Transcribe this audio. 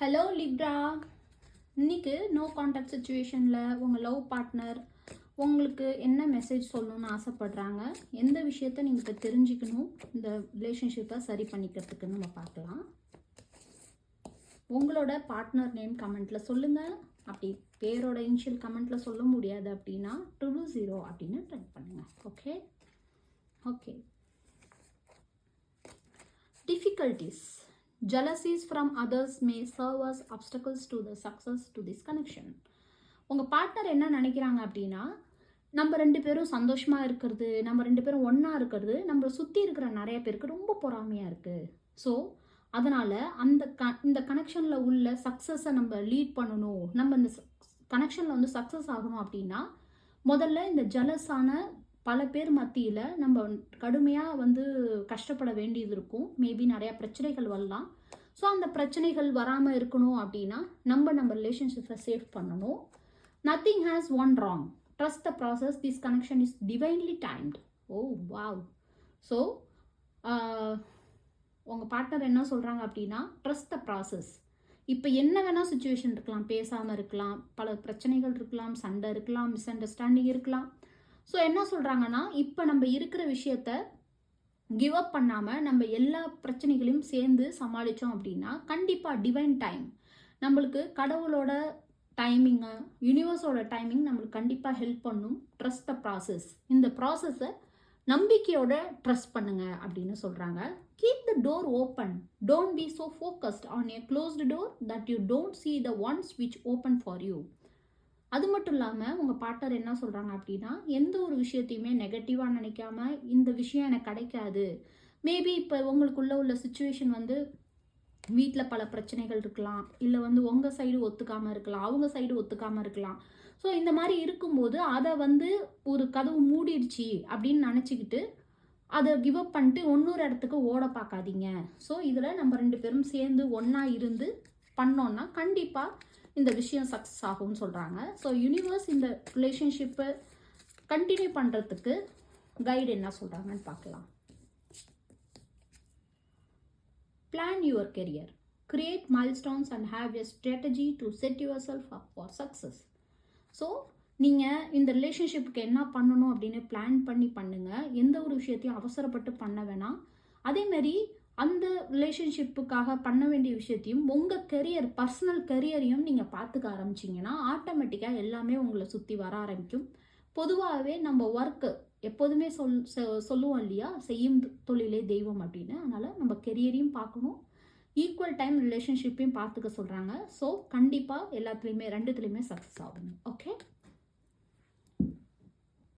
Hello Libre, இன்னைக்கு no contact சுச்சுவேஷனில் உங்கள் லவ் பார்ட்னர் உங்களுக்கு என்ன மெசேஜ் சொல்லணும்னு ஆசைப்படுறாங்க, எந்த விஷயத்த நீங்கள் இப்போ தெரிஞ்சுக்கணும் இந்த ரிலேஷன்ஷிப்பை சரி பண்ணிக்கிறதுக்கு நம்ம பார்க்கலாம். உங்களோட பார்ட்னர் நேம் கமெண்ட்டில் சொல்லுங்கள். அப்படி பேரோட இனிஷியல் கமெண்ட்டில் சொல்ல முடியாது அப்படின்னா 220 அப்படின்னு டைப் பண்ணுங்கள். Okay okay. Difficulties. Jealousies from others may serve as obstacles to the success to this connection. உங்கள் பார்ட்னர் என்ன நினைக்கிறாங்க அப்படின்னா, நம்ம ரெண்டு பேரும் சந்தோஷமாக இருக்கிறது, நம்ம ரெண்டு பேரும் ஒன்றா இருக்கிறது நம்மளை சுற்றி இருக்கிற நிறைய பேருக்கு ரொம்ப பொறாமையாக இருக்குது. ஸோ அதனால் இந்த கனெக்ஷனில் உள்ள சக்ஸஸை நம்ம லீட் பண்ணணும், நம்ம இந்த கனெக்ஷனில் வந்து சக்ஸஸ் ஆகணும் அப்படின்னா முதல்ல இந்த ஜெலஸான பல பேர் மத்தியில் நம்ம கடுமையாக வந்து கஷ்டப்பட வேண்டியது இருக்கும். மேபி நிறையா பிரச்சனைகள் வரலாம். ஸோ அந்த பிரச்சனைகள் வராமல் இருக்கணும் அப்படின்னா நம்ம ரிலேஷன்ஷிப்பை சேவ் பண்ணணும். Nothing has one wrong. Trust the process. This connection is divinely timed. O wow. So உங்கள் பார்ட்னர் என்ன சொல்கிறாங்க அப்படின்னா, ட்ரஸ்ட் த ப்ராசஸ். இப்போ என்ன வேணால் சுச்சுவேஷன் இருக்கலாம், பேசாமல் இருக்கலாம், பல பிரச்சனைகள் இருக்கலாம், சண்டை இருக்கலாம், மிஸ் அண்டர்ஸ்டாண்டிங் இருக்கலாம். ஸோ என்ன சொல்கிறாங்கன்னா, இப்போ நம்ம இருக்கிற விஷயத்த கிவ் அப் பண்ணாமல் நம்ம எல்லா பிரச்சனைகளையும் சேர்ந்து சமாளித்தோம் அப்படின்னா கண்டிப்பாக டிவைன் டைம் நம்மளுக்கு, கடவுளோட டைமிங்கு, யூனிவர்ஸோட டைமிங் நம்மளுக்கு கண்டிப்பாக ஹெல்ப் பண்ணும். Trust the process. இந்த ப்ராசஸை நம்பிக்கையோட ட்ரஸ்ட் பண்ணுங்க அப்படின்னு சொல்கிறாங்க. Keep the door open. Don't be so focused on a closed door that you don't see the ones which open for you. அது மட்டும் இல்லாமல் உங்கள் பார்ட்னர் என்ன சொல்கிறாங்க அப்படின்னா, எந்த ஒரு விஷயத்தையுமே நெகட்டிவாக நினைக்காம இந்த விஷயம் எனக்கு கிடைக்காது. மேபி இப்போ உங்களுக்குள்ளே உள்ள சுச்சுவேஷன் வந்து வீட்டில் பல பிரச்சனைகள் இருக்கலாம், இல்லை வந்து உங்கள் சைடு ஒத்துக்காமல் இருக்கலாம், அவங்க சைடு ஒத்துக்காமல் இருக்கலாம். ஸோ இந்த மாதிரி இருக்கும்போது அதை வந்து ஒரு கதவு மூடிடுச்சு அப்படின்னு நினச்சிக்கிட்டு அதை கிவ் அப் பண்ணிட்டு இன்னொரு இடத்துக்கு ஓட பார்க்காதீங்க. ஸோ இதில் நம்ம ரெண்டு பேரும் சேர்ந்து ஒன்றா இருந்து பண்ணோன்னா கண்டிப்பாக இந்த விஷயம் சக்ஸஸ் ஆகும்னு சொல்கிறாங்க. ஸோ யூனிவர்ஸ் இந்த ரிலேஷன்ஷிப்பை கண்டினியூ பண்ணுறதுக்கு கைடு என்ன சொல்கிறாங்கன்னு பார்க்கலாம். Plan your career. Create milestones and have a strategy to set your self up for success. So நீங்கள் இந்த ரிலேஷன்ஷிப்புக்கு என்ன பண்ணணும் அப்படின்னு பிளான் பண்ணி பண்ணுங்கள். எந்த ஒரு விஷயத்தையும் அவசரப்பட்டு பண்ண வேணாம். அதேமாரி அந்த ரிலேஷன்ஷிப்புக்காக பண்ண வேண்டிய விஷயத்தையும் உங்கள் கெரியர், பர்சனல் கெரியரையும் நீங்கள் பார்த்துக்க ஆரம்பிச்சிங்கன்னா ஆட்டோமேட்டிக்காக எல்லாமே உங்களை சுற்றி வர ஆரம்பிக்கும். பொதுவாகவே நம்ம ஒர்க்கு எப்போதுமே சொல்லுவோம் இல்லையா, செய்யும் தொழிலே தெய்வம் அப்படின்னு. அதனால் நம்ம கெரியரையும் பார்க்கணும், ஈக்குவல் டைம் ரிலேஷன்ஷிப்பையும் பார்த்துக்க சொல்கிறாங்க. ஸோ கண்டிப்பாக எல்லாத்துலேயுமே ரெண்டுத்துலேயுமே சக்ஸஸ் ஆகணும். ஓகே.